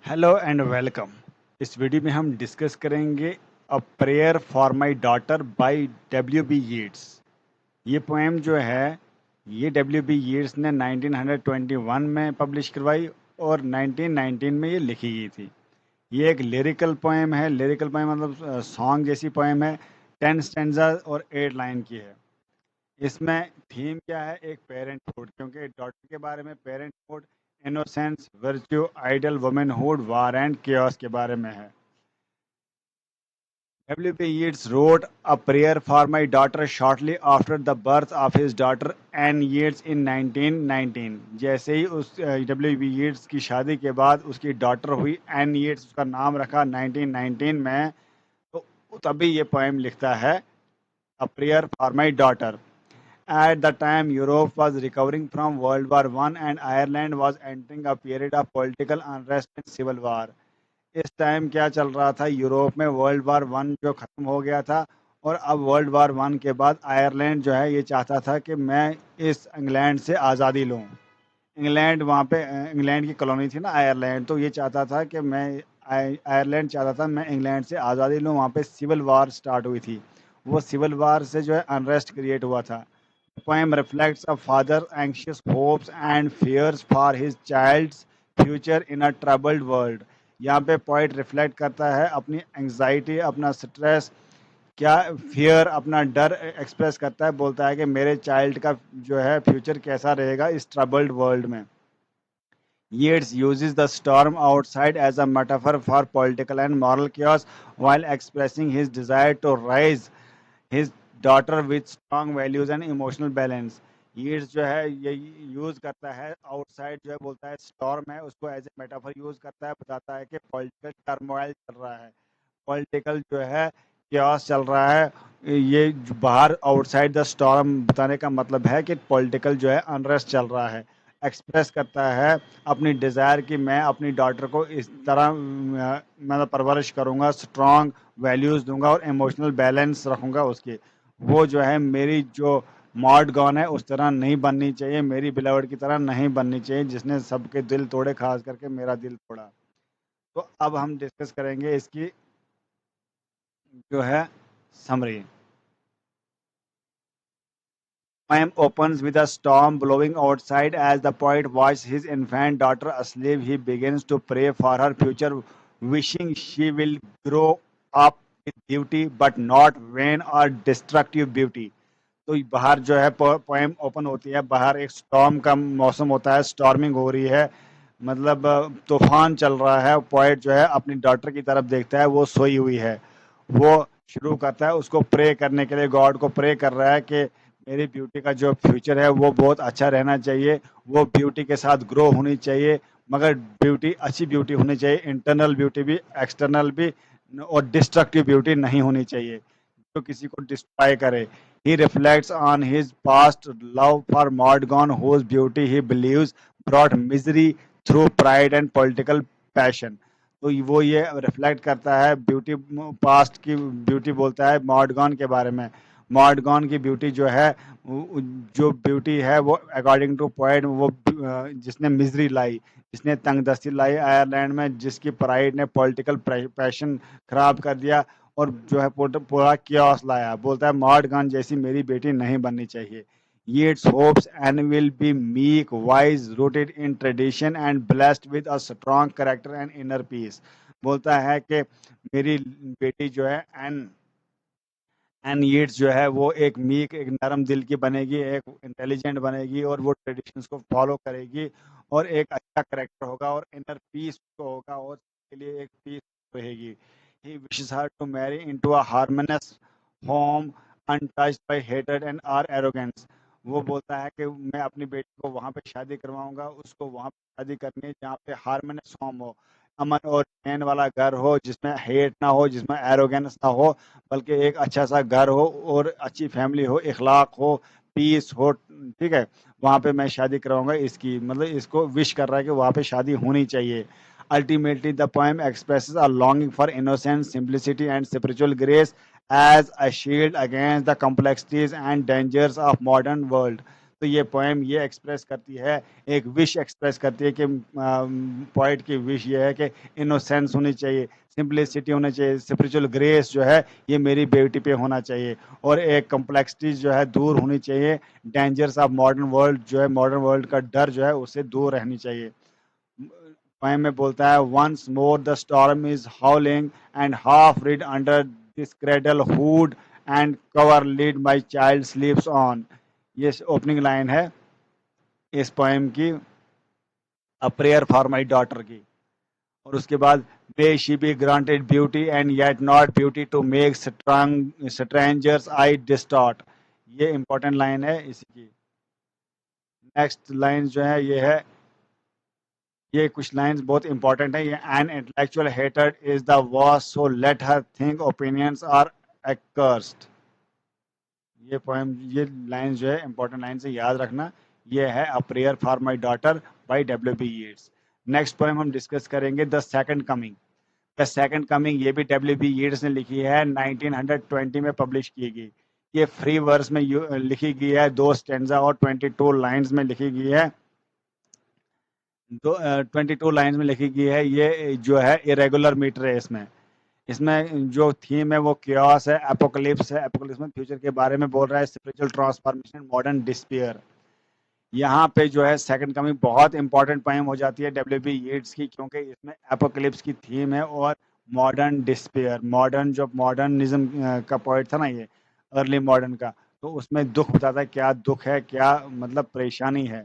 Hello and welcome. इस video में हम डिस्कस करेंगे a prayer for my daughter by W B Yeats. ये पोएम जो है ये डब्ल्यू बी यीट्स ने 1921 में पब्लिश करवाई और 1919 में ये लिखी गई थी। ये एक लिरिकल पोएम है। लिरिकल पोएम मतलब सॉन्ग जैसी पोएम है। 10 स्टैंजा और 8 लाइन की है। इसमें थीम क्या है? एक पेरेंटहुड, क्योंकि डॉटर के बारे में parenthood, innocence, virtue, idol, womanhood, war and chaos के बारे में है। W.B. Yeats wrote a prayer for my daughter shortly after the birth of his daughter Anne Yeats in 1919। जैसे ही उस W.B. Yeats की शादी के बाद उसकी डॉटर हुई एन यीट्स, उसका नाम रखा 1919 में, तो तभी ये पोएम लिखता है a prayer for my daughter. At the time, Europe was recovering from World War One and Ireland was entering a period of political unrest and civil war। इस टाइम क्या चल रहा था? यूरोप में वर्ल्ड वार वन जो खत्म हो गया था और अब वर्ल्ड वार वन के बाद आयरलैंड जो है ये चाहता था कि मैं इस इंग्लैंड से आज़ादी लूँ। इंग्लैंड वहाँ पे इंग्लैंड की कॉलोनी थी ना आयरलैंड, तो ये चाहता था कि मैं आयरलैंड चाहता था मैं इंग्लैंड से आज़ादी लूँ। वहाँ पे सिविल वार स्टार्ट हुई थी। वो सिविल वार से जो है अनरेस्ट क्रिएट हुआ था। Poem reflects a father's anxious hopes and fears for his child's future in a troubled world। यहाँ पे पोइट रिफ्लेक्ट करता है अपनी एंग्जाइटी, अपना स्ट्रेस, क्या फियर, अपना डर एक्सप्रेस करता है। बोलता है कि मेरे चाइल्ड का जो है फ्यूचर कैसा रहेगा इस ट्रबल्ड वर्ल्ड में। Yeats uses the storm outside as a metaphor for political and moral chaos while expressing his desire to raise his daughter with strong values and emotional balance। Yeats जो है ये use करता है outside, जो है बोलता है स्टॉर्म है, उसको एज ए मेटाफर यूज करता है। बताता है कि पॉलिटिकल टर्मोइल चल रहा है, पॉलिटिकल जो है chaos चल रहा है। ये बाहर आउटसाइड द स्टॉर्म बताने का मतलब है कि पॉलिटिकल जो है अनरेस्ट चल रहा है। एक्सप्रेस करता है अपनी डिज़ायर कि मैं अपनी डॉटर को इस तरह मतलब परवरिश करूँगा, स्ट्रॉन्ग वैल्यूज़ दूंगा और इमोशनल बैलेंस रखूँगा उसकी। वो जो है मेरी जो मॉड गॉन है उस तरह नहीं बननी चाहिए, मेरी बिलावड की तरह नहीं बननी चाहिए जिसने सबके दिल तोड़े, खास करके मेरा दिल तोड़ा। तो अब हम डिस्कस करेंगे इसकी जो है summary. Poem opens with a storm blowing outside. As the poet watches his infant daughter asleep, he begins to pray for her future, wishing she will grow up with beauty, but not vain or destructive beauty। तो बाहर जो है poem open होती है, बाहर एक storm का मौसम होता है, स्टॉर्मिंग हो रही है, मतलब तूफान चल रहा है। पोएट जो है अपनी डॉटर की तरफ देखता है, वो सोई हुई है। वो शुरू करता है उसको प्रे करने के लिए, गॉड को प्रे कर रहा है कि मेरी ब्यूटी का जो फ्यूचर है वो बहुत अच्छा रहना चाहिए, वो ब्यूटी के साथ ग्रो होनी चाहिए, मगर ब्यूटी अच्छी ब्यूटी होनी चाहिए, इंटरनल ब्यूटी भी एक्सटर्नल भी, और डिस्ट्रक्टिव ब्यूटी नहीं होनी चाहिए जो किसी को डिस्ट्रॉय करे। He reflects on his past love for Mordgon, whose beauty he believes brought misery through pride and political passion। तो वो ये रिफ्लेक्ट करता है ब्यूटी, पास्ट की ब्यूटी बोलता है मॉडगॉन के बारे में। मॉडगॉन की ब्यूटी जो है, जो ब्यूटी है वो अकॉर्डिंग टू पोएट वो जिसने मिजरी लाई, जिसने तंगदस्ती लाई आयरलैंड में, जिसकी प्राइड ने पॉलिटिकल पैशन खराब कर दिया और जो है पूरा कियास लाया। बोलता है मॉड गन जैसी मेरी बेटी नहीं बननी चाहिए। Yeats hopes Anne will be meek, wise, rooted in tradition and blessed with a strong character and inner peace। बोलता है कि मेरी बेटी जो है एन एन यीट्स जो है वो एक मीक, एक नरम दिल की बनेगी, एक इंटेलिजेंट बनेगी और वो ट्रेडिशंस को फॉलो करेगी और एक अच्छा करेक्टर होगा और इनर पीस को होगा और के लिए एक पीस रहेगी। He wishes her to marry into a harmonious home untouched by hatred and or arrogance। वो बोलता है कि मैं अपनी बेटी को वहां पे शादी करवाऊंगा, उसको वहां पे शादी करनी है जहाँ पे हार्मोनियस होम हो, अमन और चैन वाला घर हो, जिसमें हेट ना हो, जिसमें एरोगेंस ना हो, बल्कि एक अच्छा सा घर हो और अच्छी फैमिली हो, इखलाक हो, पीस हो। ठीक है, वहाँ पे मैं शादी कराऊंगा इसकी, मतलब इसको विश कर रहा है कि वहाँ पे शादी होनी चाहिए। Ultimately, the poem expresses a longing for innocence, simplicity, and spiritual grace as a shield against the complexities and dangers of modern world। तो ये पोएम ये एक्सप्रेस करती है, एक विश एक्सप्रेस करती है कि पोइट की विश ये है कि इनोसेंस होनी चाहिए, सिंपलिसिटी होनी चाहिए, स्पिरिचुअल ग्रेस जो है ये मेरी बेटी पे होना चाहिए, और एक कम्प्लेक्सिटी जो है दूर होनी चाहिए, डेंजर्स ऑफ मॉडर्न वर्ल्ड जो है, मॉडर्न वर्ल्ड का डर जो है उससे दूर रहनी चाहिए। पोएम में बोलता है, once more the storm is howling and half hid under this cradle hood and cover lid my child sleeps on. ये ओपनिंग लाइन है इस पोएम की, a prayer for my daughter की। और उसके बाद, may she be granted beauty and yet not beauty to make stranger's eye distort. ये important line है इसी की। नेक्स्ट लाइन जो है ये है, ये कुछ लाइंस बहुत इंपॉर्टेंट है। ये an intellectual hatred is the वॉस so let her think opinions are accursed. ये पोएम, ये लाइन जो है इंपॉर्टेंट लाइन से याद रखना। ये है a prayer for my daughter by W B Yeats. Next poem हम डिस्कस करेंगे, the second coming. The second coming ये भी डब्ल्यू बी येट्स ने लिखी है, 1920 में पब्लिश की गई। ये फ्री वर्स में लिखी गई है, 2 स्टेंजा और 22 लाइन्स में लिखी गई है। 22 लाइन्स में लिखी गई है। ये जो है इरेगुलर मीटर है इसमें। इसमें जो थीम है वो क्योस है, एपोकलिप्स है। एपोकलिप्स में फ्यूचर के बारे में बोल रहा है, स्पिरिचुअल ट्रांसफॉर्मेशन, मॉडर्न डिस्पेयर। यहाँ पे जो है सेकंड कमिंग बहुत इंपॉर्टेंट पोएम हो जाती है डब्ल्यू बी येट्स की, क्योंकि इसमें एपोकलिप्स की थीम है और मॉडर्न डिस्पेयर। मॉडर्न जो मॉडर्निज्म का पोइट था ना, ये अर्ली मॉडर्न का, तो उसमें दुख बताता है, क्या दुख है, क्या मतलब परेशानी है।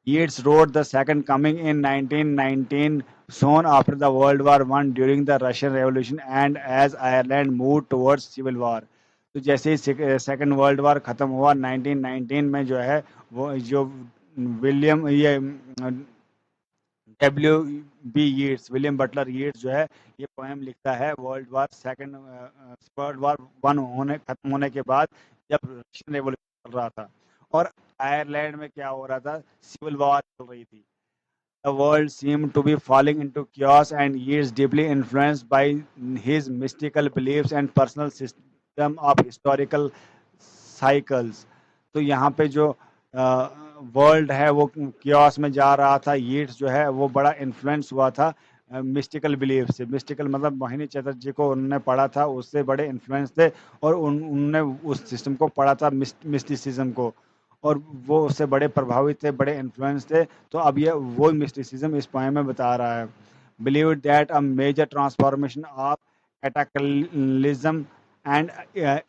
Yeats wrote The Second Coming in 1919, soon after the World War I, during the Russian Revolution and as Ireland moved towards civil war. तो जैसे ही सेकेंड वर्ल्ड वार खत्म हुआ 1919 में जो है, वो जो विलियम ये W B Yeats, William Butler Yeats जो है, ये पोएम लिखता है वर्ल्ड वार वन खत्म होने के बाद, जब रशियन रेवोल्यूशन चल रहा था और आयरलैंड में क्या हो रहा था, सिविल वॉर चल रही थी। The world seemed to be falling into chaos, and Yeats, deeply influenced by his mystical beliefs and personal system of historical cycles. तो यहाँ पे जो वर्ल्ड है वो क्योस में जा रहा था। यीट्स जो है वो बड़ा इन्फ्लुएंस हुआ था मिस्टिकल बिलीफ से। मिस्टिकल मतलब मोहिनी चटर्जी को उन्होंने पढ़ा था, उससे बड़े इन्फ्लुएंस थे, और उनने उस सिस्टम को पढ़ा था, मिस्टिसिज्म को, और वो उससे बड़े प्रभावित थे, बड़े इन्फ्लुएंस थे। तो अब ये वो मिस्टिसिज्म इस पोएम में बता रहा है। Believe that a major transformation of cataclysm and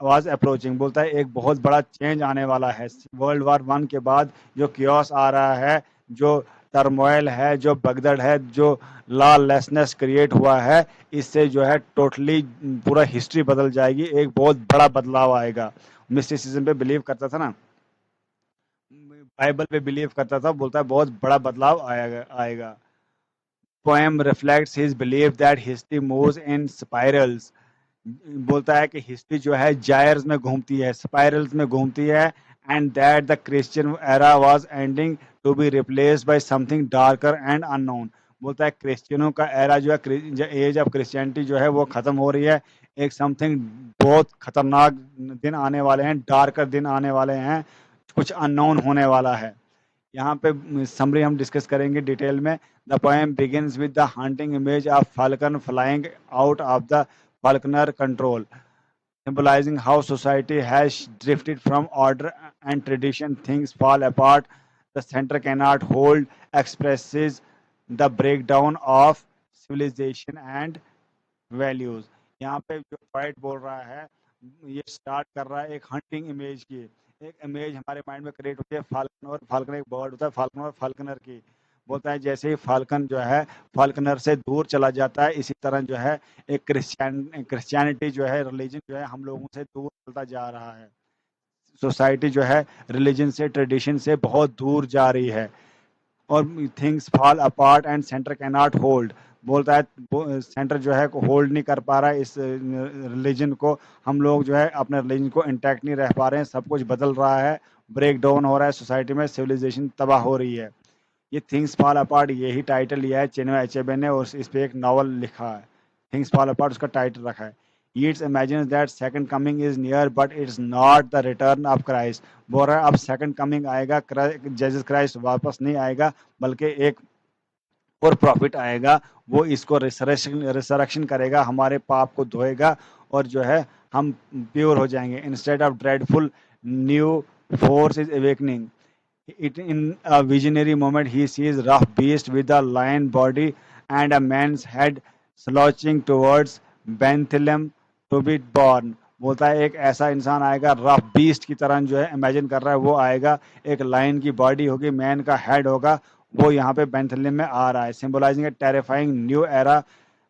was approaching. बोलता है एक बहुत बड़ा चेंज आने वाला है वर्ल्ड वार वन के बाद। जो क्योस आ रहा है, जो टर्मोइल है, जो भगदड़ है, जो लॉलेसनेस क्रिएट हुआ है, इससे जो है टोटली पूरा हिस्ट्री बदल जाएगी, एक बहुत बड़ा बदलाव आएगा। मिस्टिसिज्म पे बिलीव करता था ना, बाइबल पे बिलीव करता था, बोलता है बहुत बड़ा बदलाव आएगा। Poem reflects his believe that history moves in spirals. बोलता है कि हिस्ट्री जो है जायर्स में घूमती है, स्पाइरल्स में घूमती है, and that the Christian era was ending to be replaced by something darker and unknown. बोलता है क्रिश्चियनों का एरा जो है, एज ऑफ क्रिश्चियनिटी जो है वो खत्म हो रही है, एक समथिंग बहुत खतरनाक दिन आने वाले हैं, डार्कर दिन आने वाले हैं, कुछ अननोन होने वाला है। यहाँ पे समरी हम डिस्कस करेंगे डिटेल में। The poem begins with the hunting image of falcon flying out of the Faulkner control, symbolizing how society has drifted from order and tradition. Things fall apart. The center cannot hold, expresses the breakdown of civilization and values. यहाँ पे जो poet बोल रहा है, ये start कर रहा है एक हंटिंग इमेज की। एक इमेज हमारे माइंड में क्रिएट होती है फाल्कन, और फाल्कन एक बर्ड होता है, फाल्कन और फाल्कनर की। बोलता है जैसे ही फाल्कन जो है फाल्कनर से दूर चला जाता है, इसी तरह जो है एक क्रिश्चियनिटी जो है, रिलीजन जो है, हम लोगों से दूर चलता जा रहा है। सोसाइटी जो है रिलीजन से, ट्रेडिशन से बहुत दूर जा रही है, और things fall apart and centre can not hold. बोलता है सेंटर जो है होल्ड नहीं कर पा रहा है इस रिलीजन को, हम लोग जो है अपने रिलीजन को इंटैक्ट नहीं रह पा रहे हैं, सब कुछ बदल रहा है, ब्रेक डाउन हो रहा है सोसाइटी में, सिविलाइजेशन तबाह हो रही है। ये थिंग्स फॉल अपार्ट, यही टाइटल लिया है चिन्मय अचेबे ने, और इस पे एक नावल लिखा है, थिंग्स फॉल अपार्ट उसका टाइटल रखा है। Yeats imagines that second coming is near, but it's not the return of Christ. बोल रहा है अब सेकंड कमिंग आएगा, जीसस क्राइस्ट वापस नहीं आएगा, बल्कि एक और प्रॉफिट आएगा, वो इसको रिसरेक्शन करेगा, हमारे पाप को धोएगा और जो है हम प्योर हो जाएंगे. Instead of dreadful new force is awakening. It in a visionary moment he sees rough beast with a lion body and a man's head slouching towards Bethlehem to be born. बोलता है एक ऐसा इंसान आएगा rough beast की तरह, जो है इमेजिन कर रहा है वो आएगा, एक लायन की बॉडी होगी, मैन का हेड होगा, वो यहाँ पे बेंथलेम में आ रहा है, symbolising a terrifying new era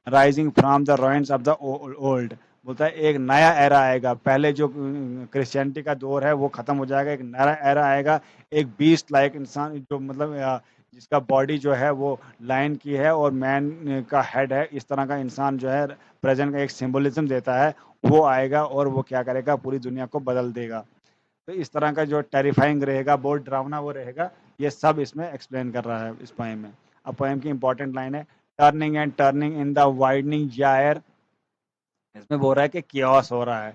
rising from the ruins of the old. बोलता है एक नया एरा आएगा, पहले जो क्रिश्चियनिटी का दौर है वो खत्म हो जाएगा, एक नया एरा आएगा, एक बीस्ट लाइक इंसान जो मतलब जिसका बॉडी जो है वो लायन की है और मैन का हेड है, इस तरह का इंसान जो है प्रेजेंट का एक सिंबलिज्म देता है, वो आएगा और वो क्या करेगा, पूरी दुनिया को बदल देगा. तो इस तरह का जो टेरिफाइंग रहेगा, बहुत डरावना वो रहेगा, ये सब इसमें एक्सप्लेन कर रहा है इस पोएम में. अब पोएम की इंपॉर्टेंट लाइन है, turning and turning in the widening gyre. इसमें बोल रहा है कि कियोस हो रहा है,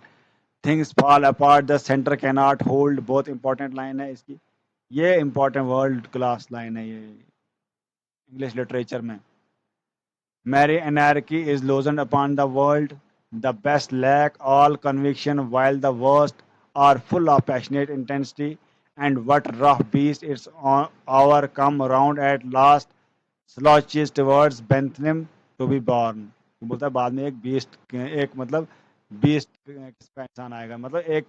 things fall apart, the centre can not hold. बहुत इंपॉर्टेंट लाइन है इसकी, ये इंपॉर्टेंट वर्ल्ड क्लास लाइन है ये इंग्लिश लिटरेचर में. Mere anarchy is loosed upon the world, the best lack all conviction while the worst are full of passionate intensity, and what rough beast it's our come around at last slouches towards Bethlehem to be born. तो बोलता है बाद में एक beast, एक मतलब beast किसका इंसान आएगा, मतलब एक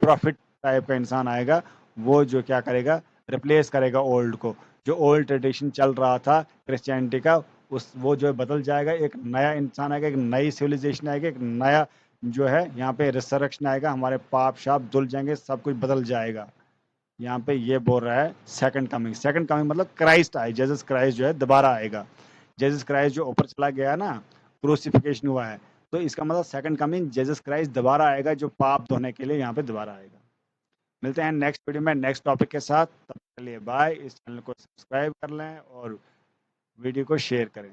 प्रॉफिट टाइप का इंसान आएगा, वो जो क्या करेगा, रिप्लेस करेगा ओल्ड को, जो ओल्ड ट्रेडिशन चल रहा था क्रिश्चियनिटी का, उस वो जो है बदल जाएगा, एक नया इंसान आएगा, एक नई सिविलाइजेशन आएगी, एक नया जो है यहाँ पे रिसरेक्शन आएगा, हमारे पाप शाप धुल जाएंगे, सब कुछ बदल जाएगा. यहाँ पे ये बोल रहा है सेकंड कमिंग. सेकंड कमिंग मतलब क्राइस्ट आए, जीसस क्राइस्ट जो है दोबारा आएगा. जीसस क्राइस्ट जो ऊपर चला गया ना, क्रूसिफिकेशन हुआ है, तो इसका मतलब सेकंड कमिंग जीसस क्राइस्ट दोबारा आएगा, जो पाप धोने के लिए यहाँ पे दोबारा आएगा. मिलते हैं नेक्स्ट वीडियो में नेक्स्ट टॉपिक के साथ, तब तक के लिए बाय. इस चैनल को सब्सक्राइब कर लें और वीडियो को शेयर करें.